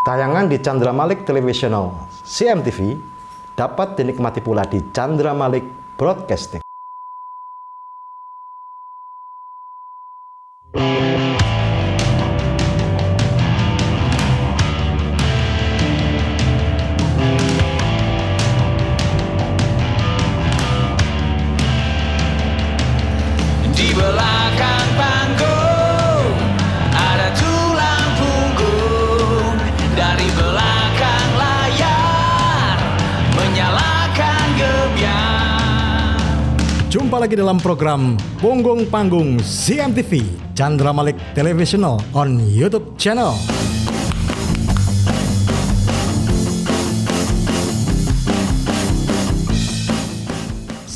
Tayangan di Chandra Malik Televisional CMTV dapat dinikmati pula di Chandra Malik Broadcasting. Di belakang panggung ada tulang punggung, dari belakang layar menyalakan gebiar. Jumpa lagi dalam program Punggung Panggung CMTV Chandra Malik Televisional on YouTube channel.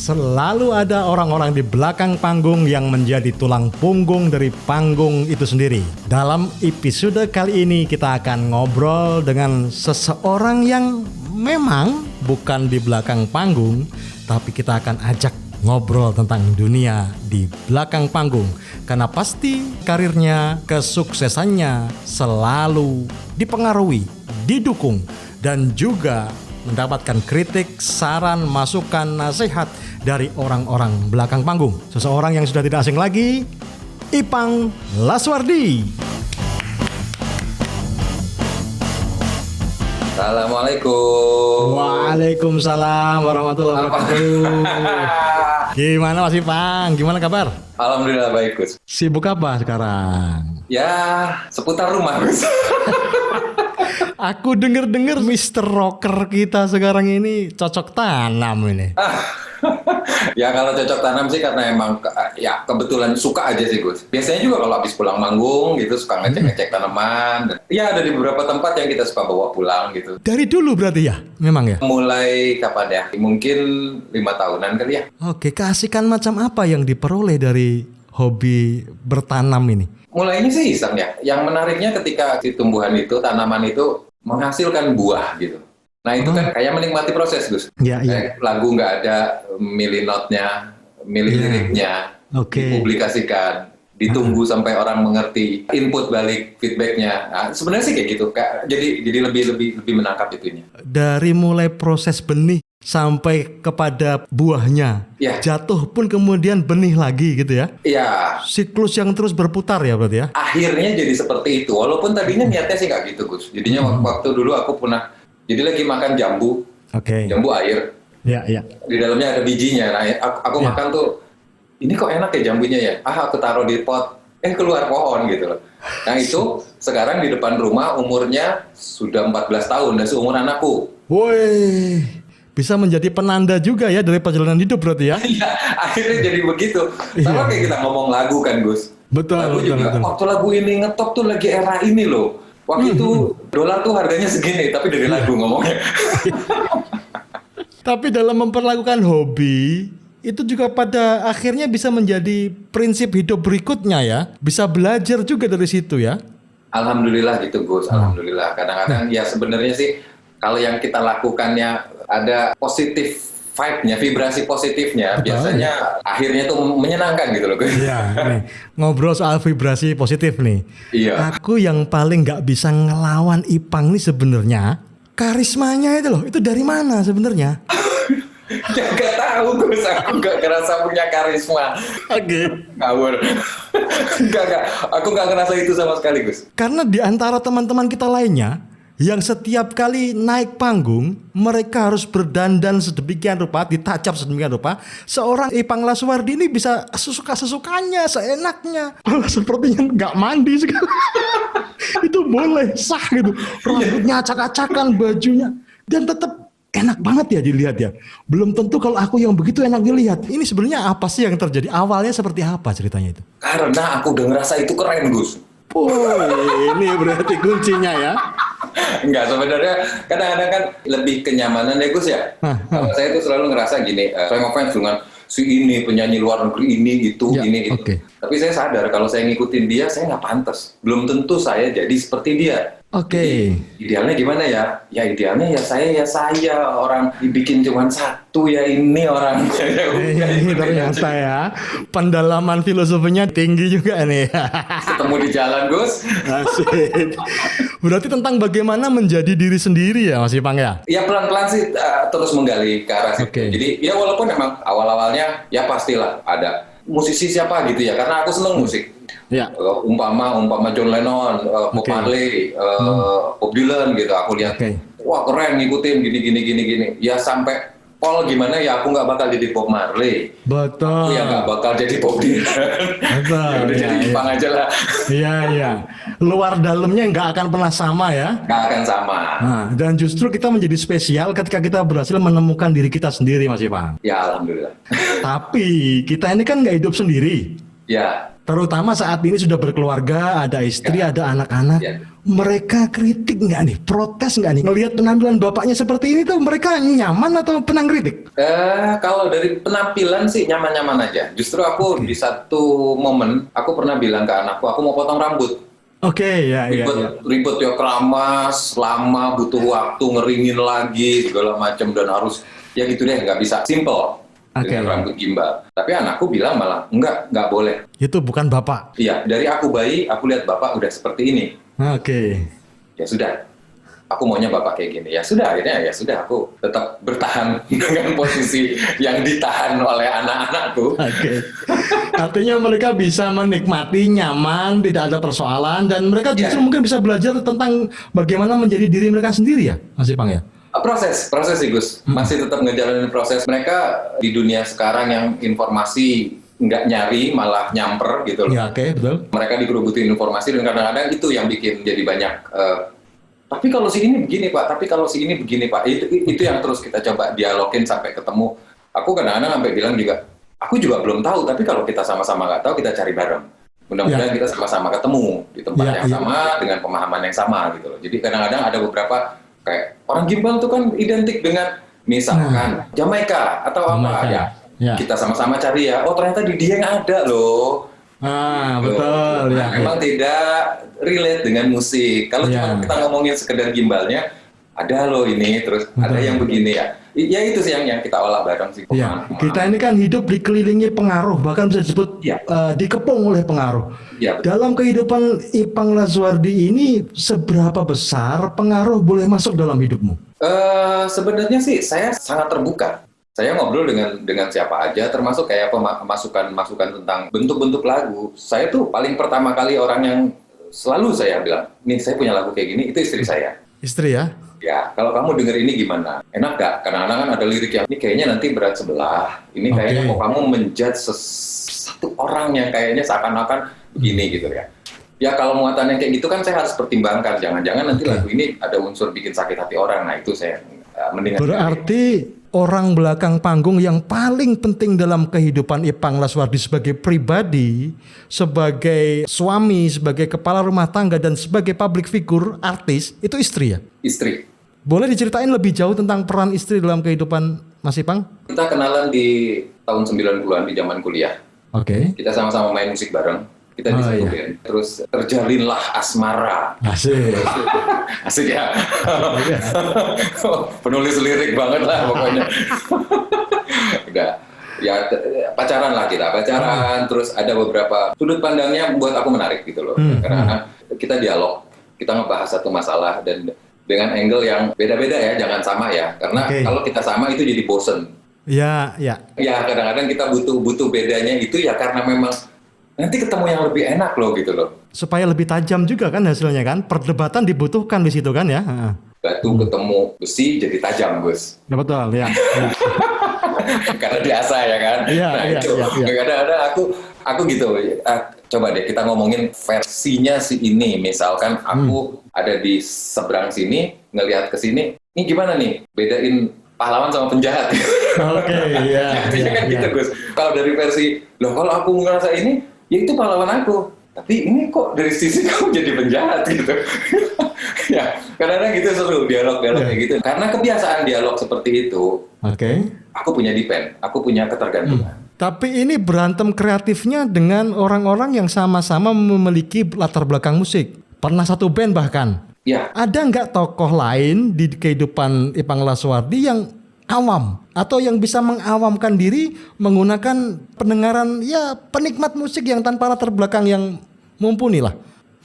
Selalu ada orang-orang di belakang panggung yang menjadi tulang punggung dari panggung itu sendiri. Dalam episode kali ini kita akan ngobrol dengan seseorang yang memang bukan di belakang panggung, tapi kita akan ajak ngobrol tentang dunia di belakang panggung. Karena pasti karirnya, kesuksesannya selalu dipengaruhi, didukung, dan juga mendapatkan kritik, saran, masukan, nasihat dari orang-orang belakang panggung. Seseorang yang sudah tidak asing lagi, Ipang Laswardi. Assalamualaikum. Waalaikumsalam warahmatullahi wabarakatuh. Gimana Mas Ipang? Gimana kabar? Alhamdulillah baik, Gus. Sibuk apa sekarang? Ya, seputar rumah, Gus. Aku denger-denger Mr. Rocker kita sekarang ini cocok tanam ini. Ya kalau cocok tanam sih karena emang ya kebetulan suka aja sih, Gus. Biasanya juga kalau habis pulang manggung gitu suka ngecek-ngecek tanaman. Ya ada di beberapa tempat yang kita suka bawa pulang gitu. Dari dulu berarti ya? Memang ya? Mulai kapan ya? Mungkin 5 tahunan kali ya. Oke, keasikan macam apa yang diperoleh dari hobi bertanam ini? Mulainya sih iseng ya. Yang menariknya ketika si tumbuhan itu, tanaman itu menghasilkan buah gitu. Nah itu kan kayak menikmati proses, Gus. Ya, ya. Kayak lagu nggak ada milih notnya, milih liriknya, dipublikasikan, ditunggu sampai orang mengerti, input balik feedbacknya. Nah, sebenarnya sih kayak gitu, Kak. Jadi lebih menangkap itunya. Dari mulai proses benih sampai kepada buahnya, Ya. jatuh pun kemudian benih lagi gitu ya? Iya. Siklus yang terus berputar ya berarti ya? Akhirnya jadi seperti itu. Walaupun tadinya niatnya sih nggak gitu, Gus. Jadinya waktu dulu aku pernah, jadi lagi makan jambu, Oke. jambu air. Ya, ya. Di dalamnya ada bijinya. Nah, aku makan tuh, ini kok enak ya jambunya ya? Aku taruh di pot, keluar pohon gitu loh. Nah itu sekarang di depan rumah umurnya sudah 14 tahun, dan seumuran aku. Woi, bisa menjadi penanda juga ya dari perjalanan hidup berarti ya? Iya, akhirnya jadi begitu. Sama kayak kita ngomong lagu kan, Gus. Betul, Lagu betul, juga, betul. waktu lagu ini ngetop tuh lagi era ini loh. Waktu itu dolar tuh harganya segini, tapi dari lagu ngomongnya. Tapi dalam memperlakukan hobi, itu juga pada akhirnya bisa menjadi prinsip hidup berikutnya ya. Bisa belajar juga dari situ ya. Alhamdulillah gitu, Gus. Alhamdulillah. Kadang-kadang ya sebenarnya sih kalau yang kita lakukannya ada positif vibe-nya, vibrasi positifnya, Betul. biasanya akhirnya tuh menyenangkan gitu loh, Gus. Iya, nih, ngobrol soal vibrasi positif nih. Iya. Aku yang paling nggak bisa ngelawan Ipang nih sebenarnya karismanya itu loh. Itu dari mana sebenarnya? Ya nggak tahu, Gus. Aku nggak ngerasa punya karisma. Oke. Ngawur. Nggak. Aku nggak ngerasa itu sama sekali, Gus. Karena di antara teman-teman kita lainnya yang setiap kali naik panggung mereka harus berdandan sedemikian rupa, ditacap sedemikian rupa. Seorang Ipang Laswardi ini bisa sesuka-sesukanya, seenaknya. Malah sepertinya nggak mandi sekali. Itu boleh sah gitu. Rambutnya acak-acakan, bajunya, dan tetap enak banget ya dilihat ya. Belum tentu kalau aku yang begitu enak dilihat. Ini sebenarnya apa sih yang terjadi? Awalnya seperti apa ceritanya itu? Karena aku udah ngerasa itu keren, Gus. Oh, ini berarti kuncinya ya. Enggak, sebenarnya kadang-kadang kan lebih kenyamanan ya, Gus ya. Kalau saya tuh selalu ngerasa gini, saya ngefans dengan si ini penyanyi luar negeri ini gitu, Ya, ini gitu. oke. Tapi saya sadar kalau saya ngikutin dia, saya nggak pantas. Belum tentu saya jadi seperti dia. Oke. Idealnya gimana ya? Ya idealnya ya saya orang dibikin cuma satu ya ini orang. Ini ternyata ya pendalaman filosofinya tinggi juga nih. Ketemu di jalan Gus. Asik. Berarti tentang bagaimana menjadi diri sendiri ya Mas Ipang ya? Ya pelan-pelan sih terus menggali ke arah situ. Oke. Jadi ya walaupun emang awal-awalnya ya pastilah ada musisi siapa gitu ya, karena aku seneng musik. Ya. Umpama John Lennon, Bob Oke. Marley, Bob Dylan gitu. Aku lihat, Oke. wah keren ngikutin gini. Ya sampai Paul gimana ya aku nggak bakal jadi Bob Marley. Betul. Aku ya nggak bakal jadi Bob Dylan. Betul. Ya udah Ya, jadi ya. Ipang aja lah. Iya. Luar dalamnya nggak akan pernah sama ya. Nggak akan sama. Nah, dan justru kita menjadi spesial ketika kita berhasil menemukan diri kita sendiri Mas Ipang. Ya alhamdulillah. Tapi kita ini kan nggak hidup sendiri. Ya. Terutama saat ini sudah berkeluarga, ada istri, ada anak-anak. Ya. Mereka kritik nggak nih? Protes nggak nih? Ngelihat penampilan bapaknya seperti ini tuh mereka nyaman atau pernah kritik? Kalau dari penampilan sih nyaman-nyaman aja. Justru aku di satu momen aku pernah bilang ke anakku, aku mau potong rambut. Oke, ya. Ribet ya, keramas, lama, butuh waktu, ngeringin lagi, segala macam, dan harus, ya gitu deh, nggak bisa simple dengan rambut gimbal. Tapi anakku bilang malah, nggak boleh. Itu bukan bapak. Iya, dari aku bayi, aku lihat bapak udah seperti ini. Oke. Ya sudah, aku maunya bapak kayak gini. Ya sudah, akhirnya ya sudah, aku tetap bertahan dengan posisi yang ditahan oleh anak-anakku. Oke. Artinya mereka bisa menikmati, nyaman, tidak ada persoalan, dan mereka justru mungkin bisa belajar tentang bagaimana menjadi diri mereka sendiri ya, Mas Ipang ya? Proses sih Gus, masih tetap ngejalanin proses. Mereka di dunia sekarang yang informasi nggak nyari, malah nyamper gitu loh. Ya, oke, betul. Mereka dikerubutin informasi dan kadang-kadang itu yang bikin jadi banyak. Tapi kalau si ini begini Pak, tapi kalau si ini begini Pak, itu yang terus kita coba dialogin sampai ketemu. Aku kadang-kadang sampai bilang juga, aku juga belum tahu, tapi kalau kita sama-sama nggak tahu, kita cari bareng. Mudah-mudahan kita sama-sama ketemu di tempat yang sama, dengan pemahaman yang sama gitu loh. Jadi kadang-kadang ada beberapa, kayak orang gimbal itu kan identik dengan misalkan Jamaika atau apa ya. Kita sama-sama cari ya, oh ternyata di Dieng ada loh. Betul ya. Memang tidak relate dengan musik. Kalau cuma kita ngomongin sekedar gimbalnya, ada loh ini, terus ada yang begini ya. Ya itu sih yang kita olah bareng sih. Ya, kita ini kan hidup dikelilingi pengaruh, bahkan bisa disebut dikepung oleh pengaruh. Ya, dalam kehidupan Ipang Lazuardi ini, seberapa besar pengaruh boleh masuk dalam hidupmu? Sebenarnya sih saya sangat terbuka. Saya ngobrol dengan siapa aja, termasuk kayak masukan tentang bentuk-bentuk lagu. Saya tuh paling pertama kali orang yang selalu saya bilang, nih saya punya lagu kayak gini, itu istri saya. Istri ya? Ya, kalau kamu denger ini gimana? Enak gak? Kadang-kadang kan ada lirik yang, ini kayaknya nanti berat sebelah. Ini kayaknya mau kamu menjudge satu orang yang kayaknya seakan-akan begini gitu ya. Ya kalau muatan yang kayak gitu kan saya harus pertimbangkan. Jangan-jangan nanti lagu ini ada unsur bikin sakit hati orang. Nah itu saya mendingan. Berarti orang belakang panggung yang paling penting dalam kehidupan Ipang Lazuardi sebagai pribadi, sebagai suami, sebagai kepala rumah tangga, dan sebagai public figure, artis, itu istri ya? Istri. Boleh diceritain lebih jauh tentang peran istri dalam kehidupan Mas Ipang? Kita kenalan di tahun 90-an di zaman kuliah. Oke. Kita sama-sama main musik bareng. Kita disatuin. Terus terjalinlah asmara. Asik. Asik ya. Penulis lirik banget lah pokoknya. Udah. Ya pacaran lah kita. Terus ada beberapa sudut pandangnya buat aku menarik gitu loh. Karena kita dialog. Kita ngebahas satu masalah dan dengan angle yang beda-beda ya, jangan sama ya. Karena kalau kita sama itu jadi bosen. Ya. Ya kadang-kadang kita butuh bedanya itu ya karena memang nanti ketemu yang lebih enak loh gitu loh. Supaya lebih tajam juga kan hasilnya kan. Perdebatan dibutuhkan di situ kan ya. Batu ketemu besi jadi tajam Gus. Betul ya. Karena diasah ya kan. Kadang-kadang aku gitu. Coba deh kita ngomongin versinya si ini. Misalkan aku ada di seberang sini, ngelihat ke sini. Ini gimana nih? Bedain pahlawan sama penjahat. Oke, iya. Artinya kan gitu Gus. Kalau dari versi, loh kalau aku ngerasa ini, ya itu pahlawan aku. Tapi ini kok dari sisi kamu jadi penjahat gitu. Ya, kadang-kadang gitu seru dialog kayak gitu. Karena kebiasaan dialog seperti itu. Aku punya depend, aku punya ketergantungan. Tapi ini berantem kreatifnya dengan orang-orang yang sama-sama memiliki latar belakang musik. Pernah satu band bahkan. Ya, Ada nggak tokoh lain di kehidupan Ipang Laswardi yang awam atau yang bisa mengawamkan diri menggunakan pendengaran ya penikmat musik yang tanpa latar belakang yang mumpuni lah?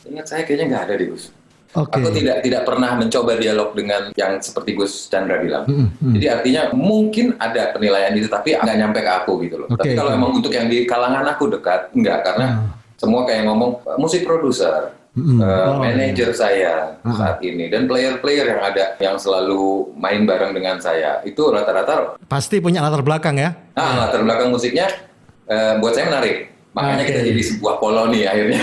ingat saya kayaknya nggak ada deh Gus. Oke. Aku tidak pernah mencoba dialog dengan yang seperti Gus Chandra bilang. Jadi artinya mungkin ada penilaian itu, tapi nggak nyampe ke aku gitu loh. Oke, Tapi kalau oke. emang untuk yang di kalangan aku dekat, enggak, karena semua kayak ngomong musik produser, manajer saya saat ini, dan player-player yang ada yang selalu main bareng dengan saya itu rata-rata Pasti punya latar belakang ya. latar belakang musiknya buat saya menarik. Makanya kita Oke. jadi sebuah koloni akhirnya.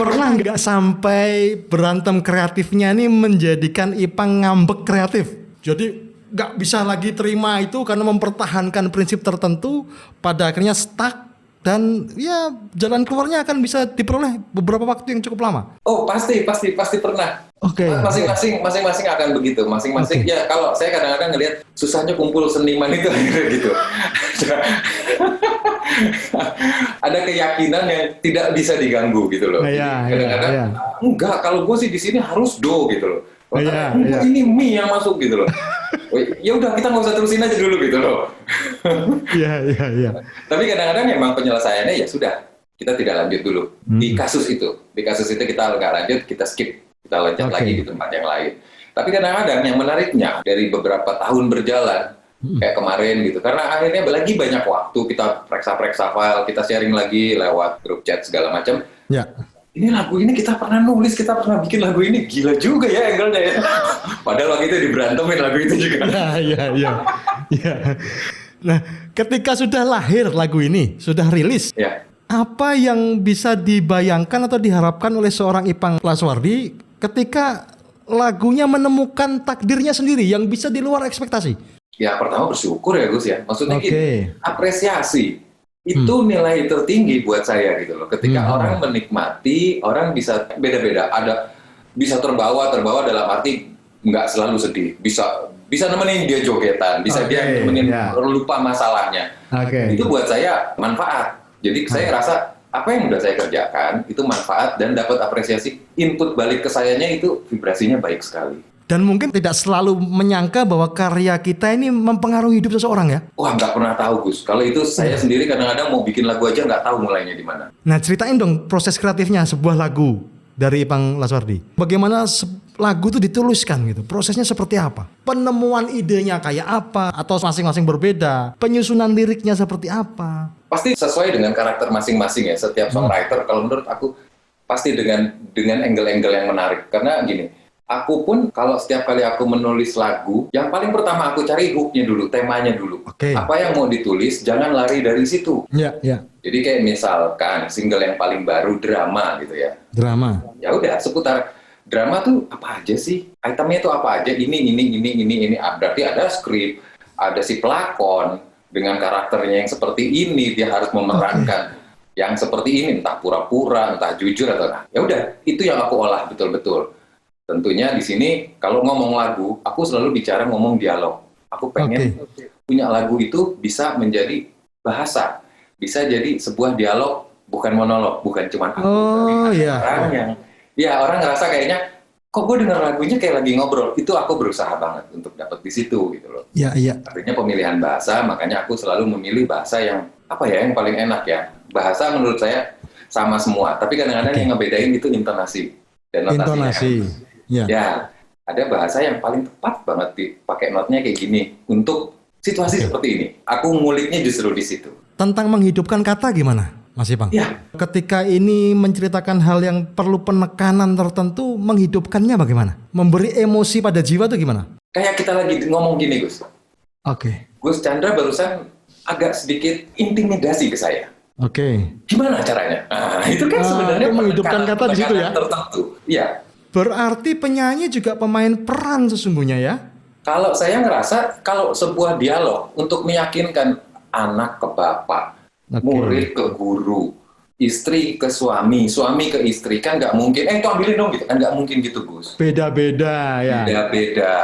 Pernah nggak sampai berantem kreatifnya nih menjadikan Ipang ngambek kreatif? Jadi nggak bisa lagi terima itu karena mempertahankan prinsip tertentu, pada akhirnya stuck dan ya jalan keluarnya akan bisa diperoleh beberapa waktu yang cukup lama. Oh pasti pernah. Oke. Masing-masing akan begitu. Masing-masing ya, kalau saya kadang-kadang ngelihat susahnya kumpul seniman itu akhirnya gitu. Ada keyakinan yang tidak bisa diganggu gitu loh. Iya, Jadi kadang-kadang iya. enggak, kalau gue sih di sini harus do gitu loh. Oh, Iya, enggak, iya. ini mie yang masuk gitu loh. Oh, ya udah kita nggak usah terusin aja dulu gitu loh. Iya. Tapi kadang-kadang memang penyelesaiannya ya sudah, kita tidak lanjut dulu di kasus itu. Di kasus itu kita nggak lanjut, kita skip, kita loncat Oke. lagi di tempat yang lain. Tapi kadang-kadang yang menariknya dari beberapa tahun berjalan, kayak kemarin gitu, karena akhirnya lagi banyak waktu, kita periksa file, kita sharing lagi lewat grup chat segala macam. Ya. Ini lagu ini kita pernah nulis, kita pernah bikin lagu ini, gila juga ya angle-nya ya. Padahal waktu itu diberantemin lagu itu juga. Iya. Nah, ketika sudah lahir lagu ini, sudah rilis, Ya. apa yang bisa dibayangkan atau diharapkan oleh seorang Ipang Laswardi ketika lagunya menemukan takdirnya sendiri yang bisa di luar ekspektasi? Ya pertama bersyukur ya Gus ya. Maksudnya Oke. gini, apresiasi itu nilai tertinggi buat saya gitu loh. Ketika orang menikmati, orang bisa beda-beda. Ada bisa terbawa dalam arti nggak selalu sedih. Bisa nemenin dia jogetan, bisa Oke, dia nemenin ya. lupa masalahnya. Oke. Itu buat saya manfaat. Jadi saya rasa apa yang udah saya kerjakan itu manfaat dan dapat apresiasi. Input balik ke sayanya itu vibrasinya baik sekali. Dan mungkin tidak selalu menyangka bahwa karya kita ini mempengaruhi hidup seseorang ya. Wah, nggak pernah tahu, Gus. Kalau itu saya sendiri kadang-kadang mau bikin lagu aja nggak tahu mulainya di mana. Nah, ceritain dong proses kreatifnya sebuah lagu dari Ipang Laswardi. Bagaimana lagu itu dituliskan gitu? Prosesnya seperti apa? Penemuan idenya kayak apa? Atau masing-masing berbeda? Penyusunan liriknya seperti apa? Pasti sesuai dengan karakter masing-masing ya. Setiap songwriter, kalau menurut aku, pasti dengan angle-angle yang menarik. Karena gini, aku pun kalau setiap kali aku menulis lagu, yang paling pertama aku cari hooknya dulu, temanya dulu. Oke. Apa yang mau ditulis, jangan lari dari situ. Ya. Jadi kayak misalkan single yang paling baru drama gitu ya. Drama. Ya udah seputar drama tuh apa aja sih? Itemnya tuh apa aja? Ini. Berarti ada skrip, ada si pelakon dengan karakternya yang seperti ini, dia harus memerankan yang seperti ini, entah pura-pura, entah jujur atau nah. Ya udah, itu yang aku olah betul-betul. Tentunya di sini kalau ngomong lagu, aku selalu bicara ngomong dialog. Aku pengen punya lagu itu bisa menjadi bahasa, bisa jadi sebuah dialog, bukan monolog, bukan cuma aku. Oh, tapi iya. orang yang, ya orang ngerasa kayaknya, kok gue denger lagunya kayak lagi ngobrol. Itu aku berusaha banget untuk dapat di situ gitu loh. Iya. Artinya pemilihan bahasa, makanya aku selalu memilih bahasa yang apa ya, yang paling enak ya. Bahasa menurut saya sama semua, tapi kadang-kadang yang ngebedain itu intonasi dan notasinya. Intonasi. Ya, ada bahasa yang paling tepat banget dipakai notnya kayak gini untuk situasi seperti ini. Aku nguliknya justru di situ. Tentang menghidupkan kata gimana, Mas Ipang? Ya. Ketika ini menceritakan hal yang perlu penekanan tertentu, menghidupkannya bagaimana? Memberi emosi pada jiwa itu gimana? Kayak kita lagi ngomong gini, Gus. Oke. Gus Chandra barusan agak sedikit intimidasi ke saya. Oke. Gimana caranya? Nah, itu kan sebenarnya itu menghidupkan kata di situ ya? Tertentu. Iya. Berarti penyanyi juga pemain peran sesungguhnya ya? Kalau saya ngerasa kalau sebuah dialog untuk meyakinkan anak ke bapak, murid ke guru, istri ke suami, suami ke istri, kan nggak mungkin, itu ambilin dong gitu, kan nggak mungkin gitu Gus. Beda-beda ya? Beda-beda.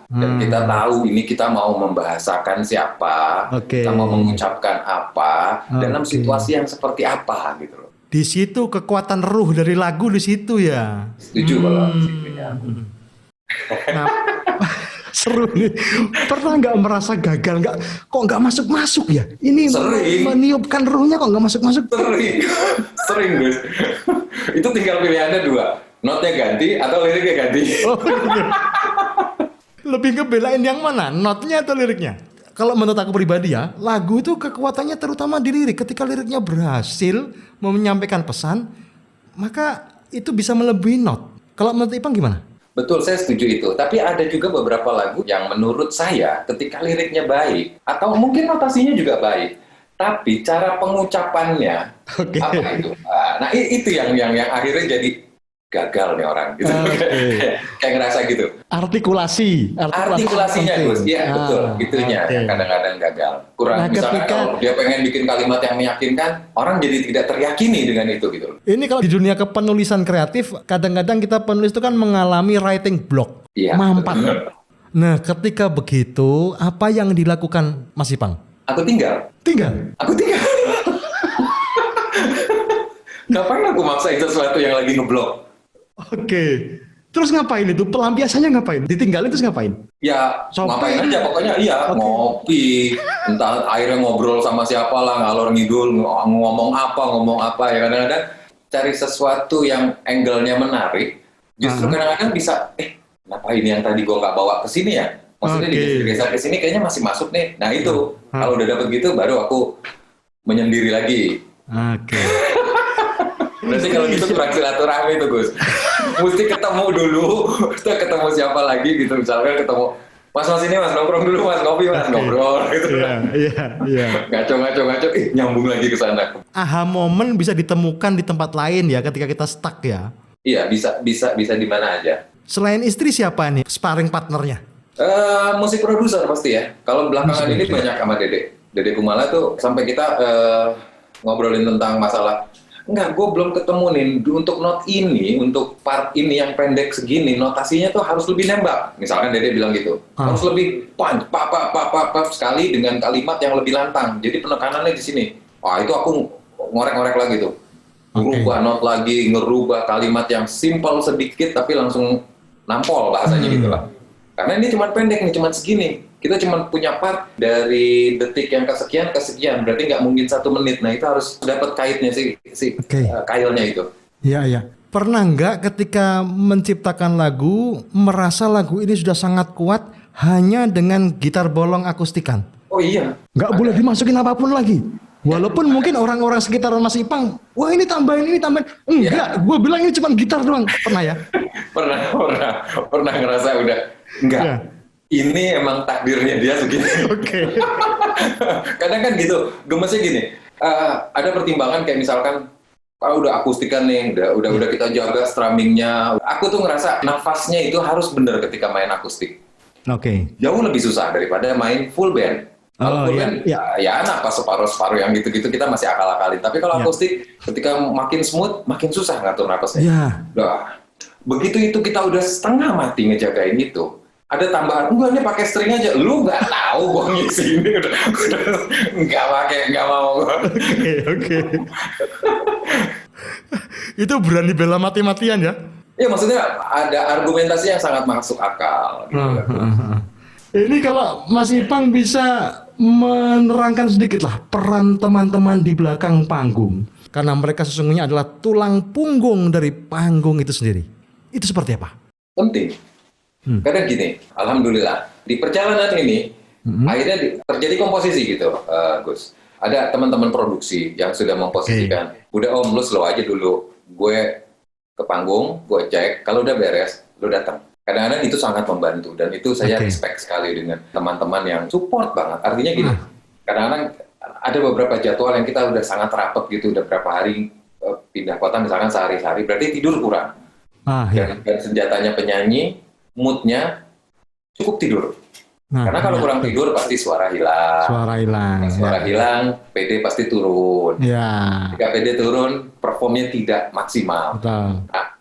Dan kita tahu ini kita mau membahasakan siapa, kita mau mengucapkan apa, dalam situasi yang seperti apa gitu loh. Di situ kekuatan ruh dari lagu di situ ya. Setuju kalau situnya. Nah, seru nih. Pernah nggak merasa gagal? Kok nggak masuk ya? Ini Sering. meniupkan ruhnya kok nggak masuk. Sering Gus. Itu tinggal pilihannya dua, notnya ganti atau liriknya ganti. Oh, iya. Lebih ngebelain yang mana? Notnya atau liriknya? Kalau menurut aku pribadi ya, lagu itu kekuatannya terutama di lirik. Ketika liriknya berhasil menyampaikan pesan, maka itu bisa melebihi not. Kalau menurut Ipang gimana? Betul, saya setuju itu. Tapi ada juga beberapa lagu yang menurut saya ketika liriknya baik, atau mungkin notasinya juga baik, tapi cara pengucapannya, Oke. apa itu? Nah, itu yang akhirnya jadi gagal nih orang gitu. Kayak ngerasa gitu. Artikulasinya penting. Gus, iya betul. Itunya oke. yang kadang-kadang gagal. Kurang, Nah, misalkan ketika- kalau dia pengen bikin kalimat yang meyakinkan, orang jadi tidak teryakini dengan itu gitu. Ini kalau di dunia kepenulisan kreatif, kadang-kadang kita penulis itu kan mengalami writing block, Iya, mampat. betul. Nah, ketika begitu, apa yang dilakukan Mas Ipang? Aku tinggal. Tinggal. Ngapain aku maksain sesuatu yang lagi ngeblok? Oke. Terus ngapain itu? Pelampiasannya ngapain? Ditinggalin terus ngapain? Ya Shopping. ngapain aja pokoknya Oke. ngopi, entah akhirnya ngobrol sama siapa lah, ngalor ngidul, ngomong apa ya, kadang-kadang cari sesuatu yang angle-nya menarik, justru kadang-kadang bisa, kenapa ini yang tadi gue nggak bawa ke sini ya? Maksudnya Oke. digeser ke sini kayaknya masih masuk nih. Nah itu, kalau udah dapet gitu baru aku menyendiri lagi. Oke. Berarti kalau gitu kurang silaturahmi tuh Gus. Mesti ketemu dulu, kita ketemu siapa lagi gitu, misalkan ketemu Mas ini Mas nongkrong dulu Mas, ngopi Mas, ngobrol gitu. Iya. Ngaco, nyambung lagi ke sana. Aha momen bisa ditemukan di tempat lain ya ketika kita stuck ya. Iya, bisa di mana aja. Selain istri siapa nih sparring partnernya? Musik produser pasti ya. Kalau belakangan ini banyak sama Dede Kumala tuh sampai kita ngobrolin tentang masalah. Enggak, gue belum ketemu nih untuk not ini, untuk part ini yang pendek segini, notasinya tuh harus lebih nembak. Misalkan Dede bilang gitu, harus lebih punch, pap sekali dengan kalimat yang lebih lantang. Jadi penekanannya di sini. Wah itu aku ngorek-ngorek lagi tuh. Ngerubah not lagi, ngerubah kalimat yang simpel sedikit tapi langsung nampol bahasanya gitu lah. Karena ini cuma pendek nih, cuma segini. Kita cuma punya part dari detik yang kesekian, berarti nggak mungkin 1 menit. Nah itu harus dapat kaitnya kailnya itu. Iya. Pernah nggak ketika menciptakan lagu, merasa lagu ini sudah sangat kuat hanya dengan gitar bolong akustikan? Oh iya. Nggak boleh dimasukin apapun lagi. Walaupun mungkin orang-orang sekitar Mas Ipang, wah ini tambahin. Enggak, gue bilang ini cuma gitar doang. Pernah ya? pernah ngerasa udah enggak. Ya. Ini emang takdirnya dia segini. Oke. Kadang kan gitu, gemesnya gini. Ada pertimbangan kayak misalkan udah akustikan nih, udah kita jaga strummingnya. Aku tuh ngerasa nafasnya itu harus benar ketika main akustik. Oke. Jauh lebih susah daripada main full band. Kalau full band, ya napas separuh-separuh yang gitu-gitu kita masih akal-akalin. Tapi kalau akustik, ketika makin smooth, makin susah ngatur napasnya. Iya. Nah, begitu itu kita udah setengah mati ngejagain itu, ada tambahan, enggak ini pakai string aja, lu nggak tahu gua ngisi ini udah nggak mau. Oke. Itu berani bela mati-matian ya? Ya maksudnya ada argumentasi yang sangat masuk akal. Gitu. Ini kalau Mas Ipang bisa menerangkan sedikit lah peran teman-teman di belakang panggung, karena mereka sesungguhnya adalah tulang punggung dari panggung itu sendiri. Itu seperti apa? Penting. Kadang gini, alhamdulillah di perjalanan ini akhirnya terjadi komposisi gitu, Gus. Ada teman-teman produksi yang sudah memposisikan, udah Om lu slow aja dulu, gue ke panggung, gue cek, kalau udah beres, lu datang. Kadang-kadang itu sangat membantu dan itu saya respect sekali dengan teman-teman yang support banget. Artinya gini, kadang-kadang ada beberapa jadwal yang kita udah sangat rapet gitu, udah berapa hari pindah kota misalkan sehari-hari, berarti tidur kurang. Dan senjatanya penyanyi, moodnya cukup tidur. Karena kalau kurang tidur pasti suara hilang, PD pasti turun. Jika PD turun, performnya tidak maksimal. Nah,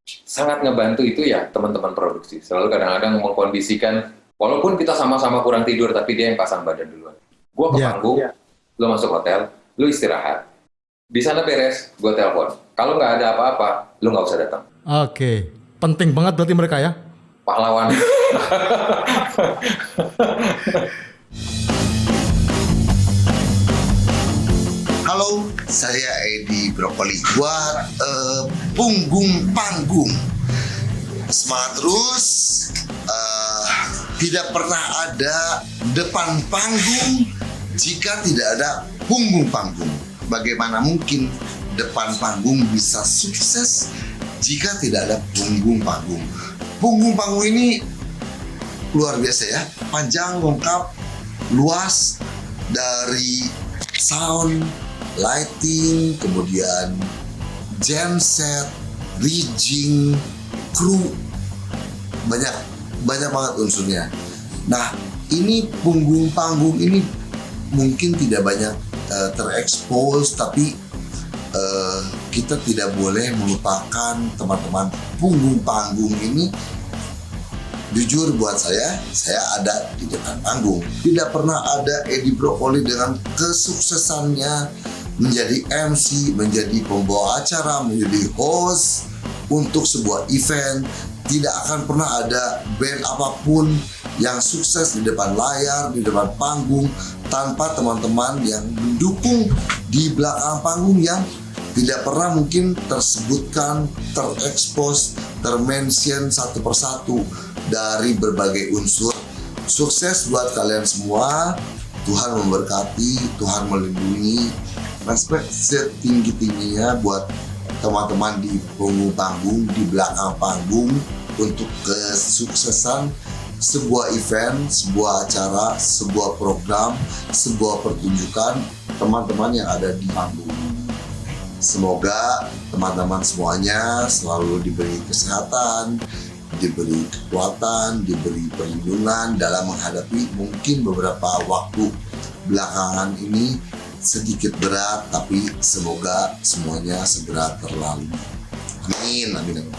sangat ngebantu itu ya teman-teman produksi. Selalu kadang-kadang mengkondisikan, walaupun kita sama-sama kurang tidur, tapi dia yang pasang badan duluan. Gua ke panggung, lu masuk hotel, lu istirahat. Di sana beres, gua telepon. Kalau nggak ada apa-apa, lu nggak usah datang. Oke, penting banget berarti mereka ya. pahlawan. Halo, saya Edi Brokoli. Buat punggung panggung, semangat terus. Tidak pernah ada depan panggung jika tidak ada punggung panggung. Bagaimana mungkin depan panggung bisa sukses jika tidak ada punggung panggung? Punggung panggung ini luar biasa ya, panjang, lengkap, luas, dari sound, lighting, kemudian jam set, rigging, kru, banyak banget unsurnya. Nah, ini punggung panggung ini mungkin tidak banyak terekspos, tapi kita tidak boleh melupakan teman-teman punggung panggung ini. Jujur buat saya ada di depan panggung. Tidak pernah ada Edi Brokoli dengan kesuksesannya menjadi MC, menjadi pembawa acara, menjadi host untuk sebuah event. Tidak akan pernah ada band apapun yang sukses di depan layar, di depan panggung, tanpa teman-teman yang mendukung di belakang panggung yang tidak pernah mungkin tersebutkan, terekspos, termention satu persatu dari berbagai unsur. Sukses buat kalian semua. Tuhan memberkati, Tuhan melindungi. Respect setinggi-tingginya buat teman-teman di punggung panggung, di belakang panggung, untuk kesuksesan sebuah event, sebuah acara, sebuah program, sebuah pertunjukan teman-teman yang ada di panggung. Semoga teman-teman semuanya selalu diberi kesehatan, diberi kekuatan, diberi perlindungan dalam menghadapi mungkin beberapa waktu belakangan ini sedikit berat, tapi semoga semuanya segera terlalu. Amin, amin, amin.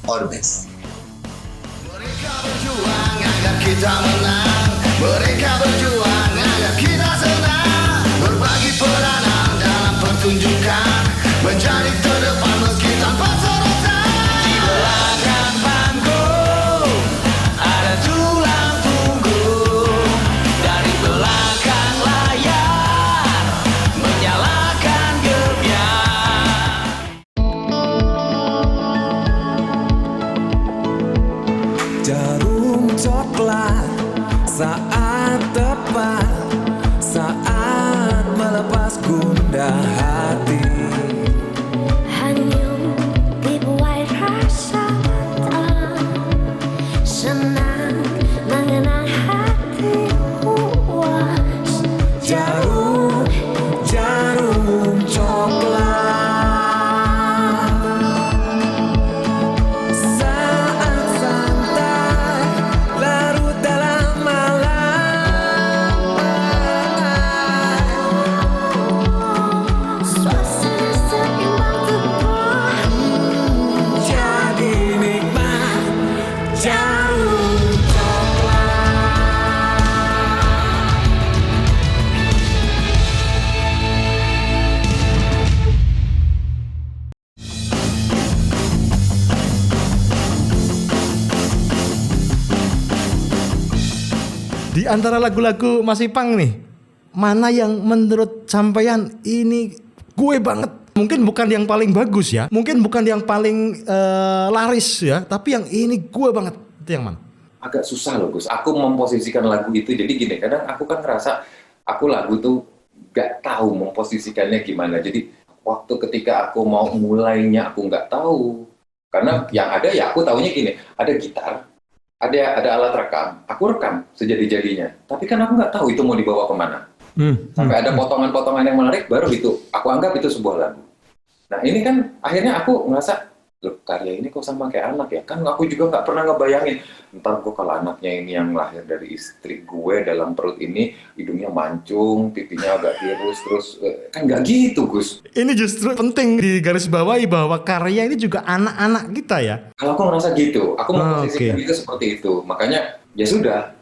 All the best. Mereka berjuang agar kita menang. Mereka berjuang agar kita senang. Berbagi peranan dalam pertunjukan, menjadi terdepan meski tanpa sorotan. Di belakang panggung ada tulang punggung. Dari belakang layar menyalakan gebiar. Jarum coklat saat tepat, saat melepas gundah hati. Hanyut dibuai rasa tak senang mengenang hati puas. Jarum, jarum coklat. Saat santai larut dalam malam, Suasana seimbang tepat. jadi nikmat. Jarum coklat. Di antara lagu-lagu Mas Ipang nih, mana yang menurut sampean ini gue banget? Mungkin bukan yang paling bagus ya, mungkin bukan yang paling laris ya, tapi yang ini gue banget. Itu yang mana? Agak susah loh Gus, aku memposisikan lagu itu. Jadi gini, kadang aku kan ngerasa aku lagu tuh gak tahu memposisikannya gimana. Jadi waktu ketika aku mau mulainya aku nggak tahu. Karena yang ada ya aku taunya gini, ada gitar, ada alat rekam, aku rekam sejadi-jadinya. Tapi kan aku nggak tahu itu mau dibawa kemana. Sampai ada potongan-potongan yang menarik, baru itu aku anggap itu sebuah lagu. Nah ini kan akhirnya aku ngerasa, loh karya ini kok sama kayak anak ya? Kan aku juga nggak pernah ngebayangin, ntar kok kalau anaknya ini yang lahir dari istri gue dalam perut ini, hidungnya mancung, pipinya agak tirus, terus kan nggak gitu Gus. Ini justru penting digarisbawahi bahwa karya ini juga anak-anak kita ya. Kalau aku ngerasa gitu, aku memposisikan itu seperti itu. Makanya ya sudah,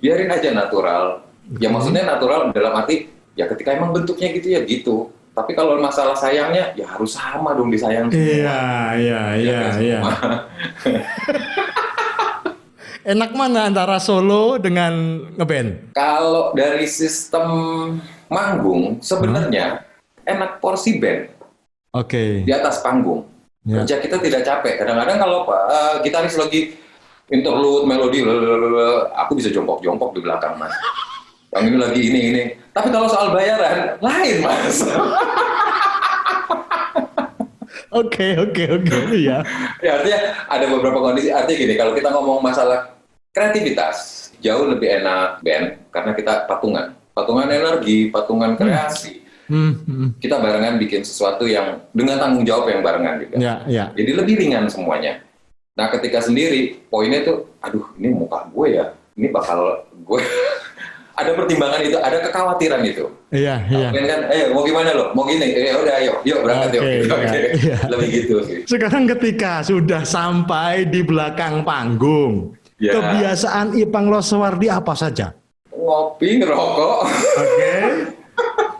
biarin aja natural. Ya maksudnya natural dalam arti, ya ketika emang bentuknya gitu ya gitu. Tapi kalau masalah sayangnya, ya harus sama dong disayang semua. Iya. Enak mana antara solo dengan ngeband? Kalau dari sistem manggung sebenarnya enak porsi band Oke. di atas panggung. Ya. Kerja kita tidak capek. Kadang-kadang kalau gitaris lagi interlude melodi, aku bisa jongkok-jongkok di belakang mas. Yang ini lagi ini. Tapi kalau soal bayaran lain mas. Oke, iya. Ya artinya ada beberapa kondisi. Artinya gini, kalau kita ngomong masalah kreativitas, jauh lebih enak band karena kita patungan energi, patungan kreasi. Kita barengan bikin sesuatu yang dengan tanggung jawab yang barengan juga. Ya. Jadi lebih ringan semuanya. Nah ketika sendiri, poinnya tuh, aduh ini muka gue ya, ini bakal gue. Ada pertimbangan itu, ada kekhawatiran itu. Iya. Mungkin kan, mau gimana lo? Mau gini? Udah yuk berangkat yuk. Iya. Lebih gitu sih. Sekarang ketika sudah sampai di belakang panggung, Ya. kebiasaan Ipang Loswardi apa saja? Ngopi, ngerokok. Oke.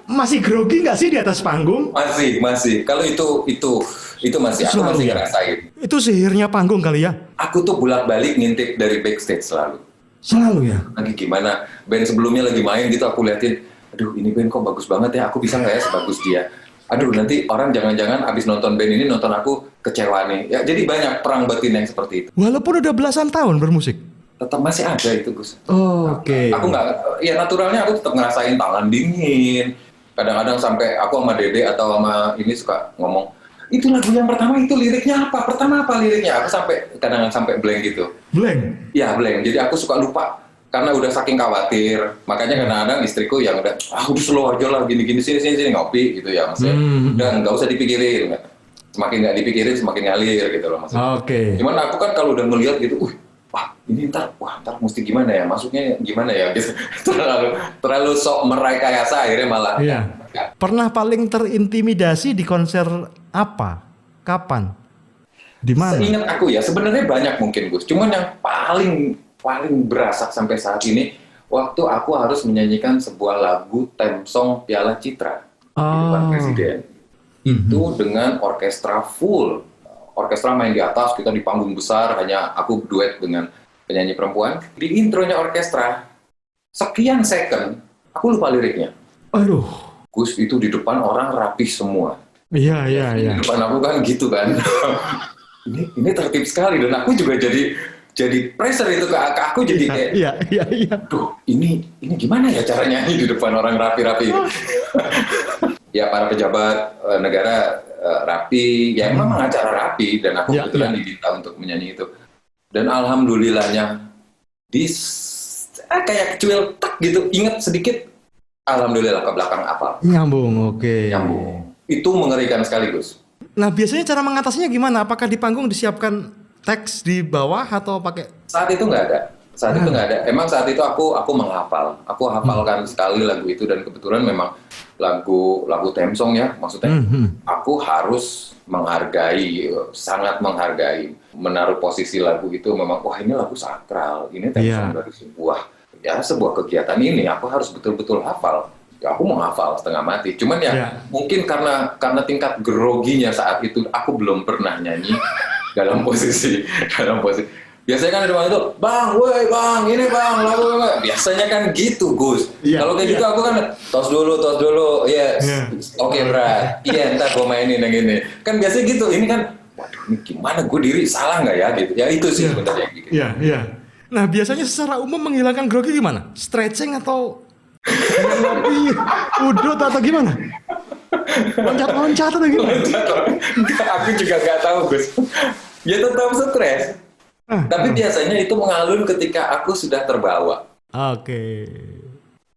Masih grogi nggak sih di atas panggung? Masih. Kalau itu masih, aku Selalu masih ya? ngerasain. Itu sihirnya panggung kali ya? Aku tuh bolak-balik ngintip dari backstage selalu. Selalu ya? Lagi gimana, band sebelumnya lagi main gitu, aku liatin, aduh ini band kok bagus banget ya, aku bisa nggak ya sebagus dia? Aduh nanti orang jangan-jangan abis nonton band ini nonton aku kecewa nih. Ya jadi banyak perang batin yang seperti itu. Walaupun udah belasan tahun bermusik? Tetap masih ada itu Gus. Oke. Aku nggak, ya naturalnya aku tetap ngerasain tangan dingin. Kadang-kadang sampai aku sama Dede atau sama ini suka ngomong, itu lagu yang pertama itu liriknya apa? Pertama apa liriknya? Aku kadang-kadang sampai blank gitu. Blank? Ya blank, jadi aku suka lupa. Karena udah saking khawatir. Makanya kadang-kadang istriku yang udah, udah slow aja lah, gini-gini, sini ngopi gitu ya. Maksudnya, udah nggak usah dipikirin. Semakin nggak dipikirin, semakin ngalir gitu loh maksudnya. Oke. Cuman aku kan kalau udah ngeliat gitu, ini ntar mesti gimana ya, masuknya gimana ya gitu. terlalu sok merekayasa akhirnya malah. Iya. Pernah paling terintimidasi di konser apa? Kapan? Di mana? Seingat aku ya, sebenarnya banyak mungkin Gus. Cuman yang paling berasa sampai saat ini, waktu aku harus menyanyikan sebuah lagu theme song Piala Citra di depan presiden. Itu dengan orkestra full. Orkestra main di atas, kita di panggung besar, hanya aku duet dengan penyanyi perempuan. Di intronya orkestra, sekian second, aku lupa liriknya. Aduh. Gus, itu di depan orang rapih semua. Iya. Di depan aku kan gitu kan. ini tertib sekali, dan aku juga jadi pressure itu ke aku, jadi kayak, Iya. duh, ini gimana ya cara nyanyi di depan orang rapi-rapi. Ya para pejabat negara rapi, ya memang acara rapi, dan aku kebetulan diminta untuk menyanyi itu. Dan alhamdulillahnya kayak cuil tak gitu, ingat sedikit, alhamdulillah ke belakang apal. Nyambung, oke. Nyambung. Itu mengerikan sekaligus. Nah biasanya cara mengatasinya gimana? Apakah di panggung disiapkan teks di bawah atau pakai? Saat itu nggak ada. Itu nggak ada. Emang saat itu aku menghafal. Aku hafalkan sekali lagu itu, dan kebetulan memang lagu theme song ya. Maksudnya aku harus menghargai, sangat menghargai, menaruh posisi lagu itu memang, wah ini lagu sakral, ini theme song dari sebuah kegiatan ini, aku harus betul-betul hafal. Ya, aku mau hafal setengah mati. Cuman mungkin karena tingkat groginya saat itu, aku belum pernah nyanyi dalam posisi. Biasanya kan ada bang itu, bang, ini bang, lagu. Biasanya kan gitu, Gus. Kalau kayak gitu aku kan tos dulu, yes, oke, berat. Iya, ntar gue mainin yang ini. Kan biasanya gitu. Ini kan, waduh, ini gimana gue diri salah nggak ya gitu. Ya itu sih sebenarnya yang bikin. Iya. Nah biasanya secara umum menghilangkan grogi gimana? Stretching atau ngopi, udut atau gimana? Loncat atau gimana? Aku juga nggak tahu, Gus. Ya tetap stres. Tapi biasanya itu mengalun ketika aku sudah terbawa. Oke.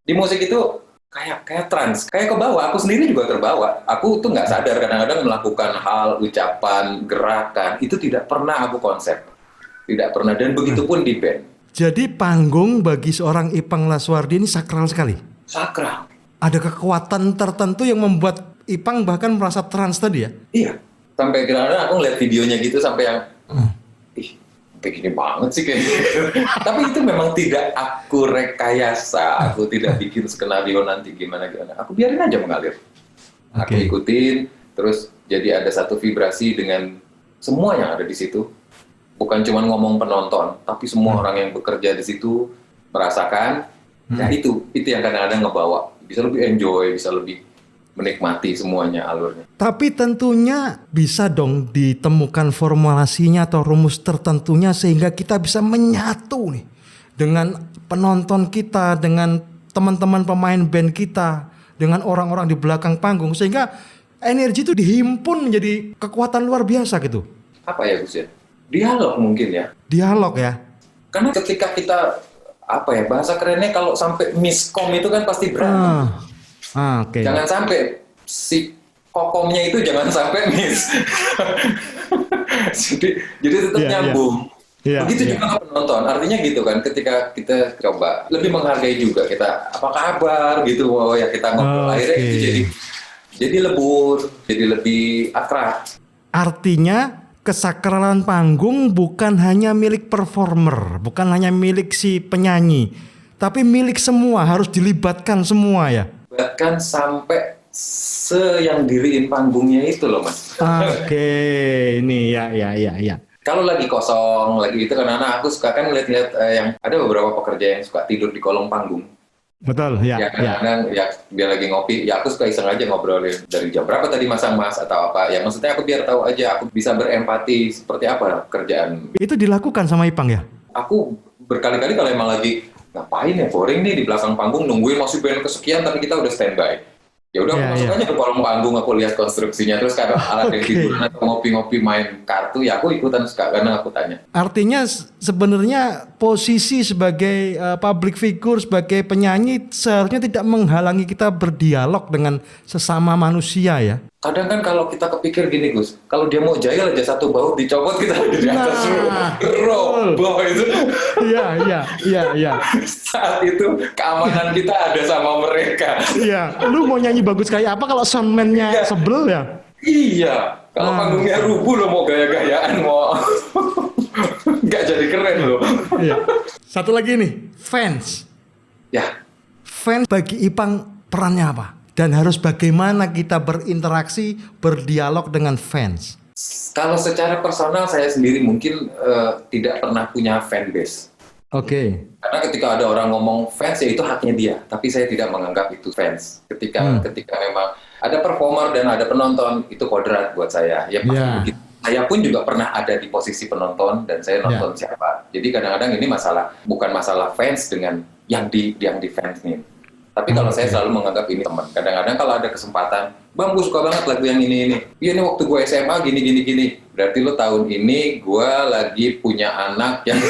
Di musik itu kayak trans, kayak kebawa. Aku sendiri juga terbawa. Aku tuh nggak sadar kadang-kadang melakukan hal, ucapan, gerakan itu tidak pernah aku konsep. Tidak pernah, dan begitu pun di band. Jadi panggung bagi seorang Ipang Loswardi ini sakral sekali? Sakral. Ada kekuatan tertentu yang membuat Ipang bahkan merasa trans tadi ya? Iya. Sampai kadang-kadang aku ngeliat videonya gitu sampai yang, kayak gini banget sih kayak gitu. Tapi itu memang tidak aku rekayasa, aku tidak bikin skenario nanti gimana. Aku biarin aja mengalir. Aku ikutin, terus jadi ada satu vibrasi dengan semua yang ada di situ. bukan cuma ngomong penonton, tapi semua orang yang bekerja di situ merasakan. Nah itu yang kadang-kadang ngebawa, bisa lebih enjoy, bisa lebih menikmati semuanya alurnya. Tapi tentunya bisa dong ditemukan formulasinya atau rumus tertentunya sehingga kita bisa menyatu nih dengan penonton kita, dengan teman-teman pemain band kita, dengan orang-orang di belakang panggung sehingga energi itu dihimpun menjadi kekuatan luar biasa gitu. Apa ya Gus ya? Dialog mungkin ya. Dialog ya. Karena ketika kita bahasa kerennya kalau sampai miskom itu kan pasti berantem. Oke. Jangan sampai si kokomnya itu jangan sampai miss. jadi tetap nyambung. Begitu juga ke penonton. Artinya gitu kan, ketika kita coba lebih menghargai juga kita apa kabar gitu, ya kita ngobrol akhirnya itu jadi lebur, jadi lebih akrab. Artinya kesakralan panggung bukan hanya milik performer, bukan hanya milik si penyanyi, tapi milik semua, harus dilibatkan semua ya. Bahkan sampai yang diriin panggungnya itu loh Mas. Oke, ini ya. Kalau lagi kosong, lagi itu kan aku suka kan lihat-lihat yang ada beberapa pekerja yang suka tidur di kolong panggung. Betul, ya. Kadang-kadang dia lagi ngopi, ya aku suka iseng aja ngobrolin dari jam berapa tadi masang Mas atau apa. Ya maksudnya aku biar tahu aja, aku bisa berempati seperti apa kerjaan. Itu dilakukan sama Ipang ya? Aku berkali-kali kalau emang lagi ngapain ya, boring nih di belakang panggung nungguin masih band kesekian tapi kita udah standby. Ya udah aku masuk aja ke kolong panggung, aku lihat konstruksinya, terus kadang alat yang tidur atau ngopi-ngopi main kartu, ya aku ikutan suka karena aku tanya. Artinya sebenarnya posisi sebagai public figure, sebagai penyanyi seharusnya tidak menghalangi kita berdialog dengan sesama manusia ya. Kadang kan kalau kita kepikir gini Gus, kalau dia mau jahil aja satu baut dicopot kita di atas roboh itu. Iya. Saat itu keamanan kita ada sama mereka. Iya, lu mau nyanyi bagus kayak apa kalau soundman-nya sebel ya? Iya, kalau panggungnya rubuh lo mau gaya-gayaan mau nggak jadi keren lo. Iya. Satu lagi nih, fans. Ya. Fans bagi Ipang perannya apa? Dan harus bagaimana kita berinteraksi, berdialog dengan fans? Kalau secara personal saya sendiri mungkin tidak pernah punya fanbase. Oke. Karena ketika ada orang ngomong fans ya itu haknya dia, tapi saya tidak menganggap itu fans. Ketika memang ada performer dan ada penonton, itu kodrat buat saya. Ya pasti begitu. Saya pun juga pernah ada di posisi penonton dan saya nonton siapa. Jadi kadang-kadang ini bukan masalah fans dengan yang di fans nih. Tapi kalau saya selalu menganggap ini teman. Kadang-kadang kalau ada kesempatan, Bang, gue suka banget lagu yang ini. Iya nih waktu gue SMA gini. Berarti lo tahun ini gue lagi punya anak yang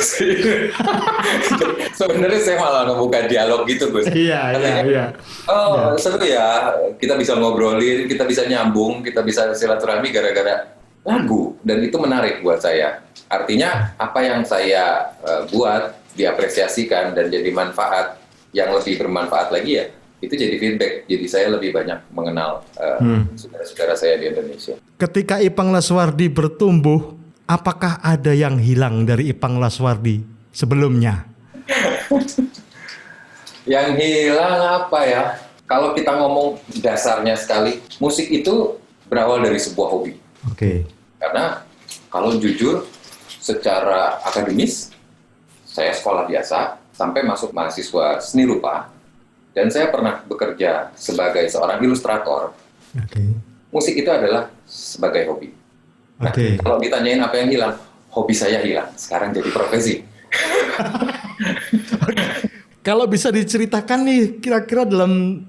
sebenarnya saya malah ngebuka dialog gitu, Gus. Iya. Seru ya. Kita bisa ngobrolin, kita bisa nyambung, kita bisa silaturahmi gara-gara lagu. Dan itu menarik buat saya. Artinya apa yang saya buat diapresiasikan dan jadi manfaat yang lebih bermanfaat lagi ya, itu jadi feedback. Jadi saya lebih banyak mengenal saudara-saudara saya di Indonesia. Ketika Ipang Laswardi bertumbuh, apakah ada yang hilang dari Ipang Laswardi sebelumnya? Yang hilang apa ya? Kalau kita ngomong dasarnya sekali, musik itu berawal dari sebuah hobi. Oke. Karena kalau jujur, secara akademis, saya sekolah biasa, sampai masuk mahasiswa seni rupa, dan saya pernah bekerja sebagai seorang ilustrator. Musik itu adalah sebagai hobi. Nah, kalau ditanyain apa yang hilang, hobi saya hilang. Sekarang jadi profesi. Kalau bisa diceritakan nih, kira-kira dalam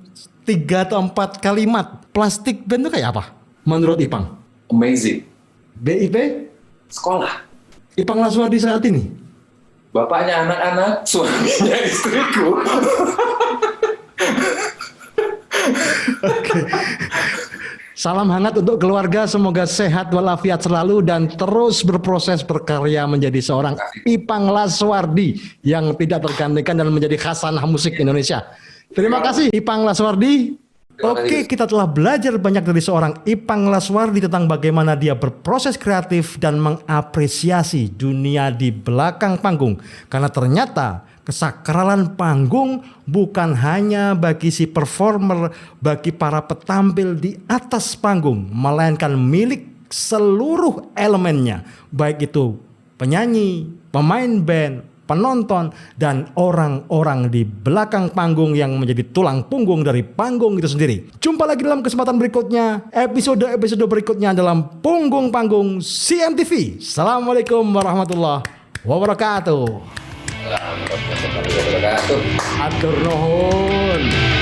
3 atau 4 kalimat, Plastik Band itu kayak apa? Menurut Ipang? Amazing. BIP? Sekolah. Ipang Laswardi saat ini? Bapaknya anak-anak, suaminya istriku. Oke. Salam hangat untuk keluarga, semoga sehat walafiat selalu dan terus berproses berkarya menjadi seorang Ipang Laswardi yang tidak tergantikan dan menjadi khasanah musik Indonesia. Terima kasih Ipang Laswardi. Oke, kita telah belajar banyak dari seorang Ipang Laswardi tentang bagaimana dia berproses kreatif dan mengapresiasi dunia di belakang panggung. Karena ternyata kesakralan panggung bukan hanya bagi si performer, bagi para petampil di atas panggung, melainkan milik seluruh elemennya, baik itu penyanyi, pemain band, penonton, dan orang-orang di belakang panggung yang menjadi tulang punggung dari panggung itu sendiri. Jumpa lagi dalam kesempatan berikutnya, episode berikutnya dalam Punggung Panggung CMTV. Assalamualaikum warahmatullahi wabarakatuh. Assalamualaikum warahmatullahi wabarakatuh. Atur nuhun.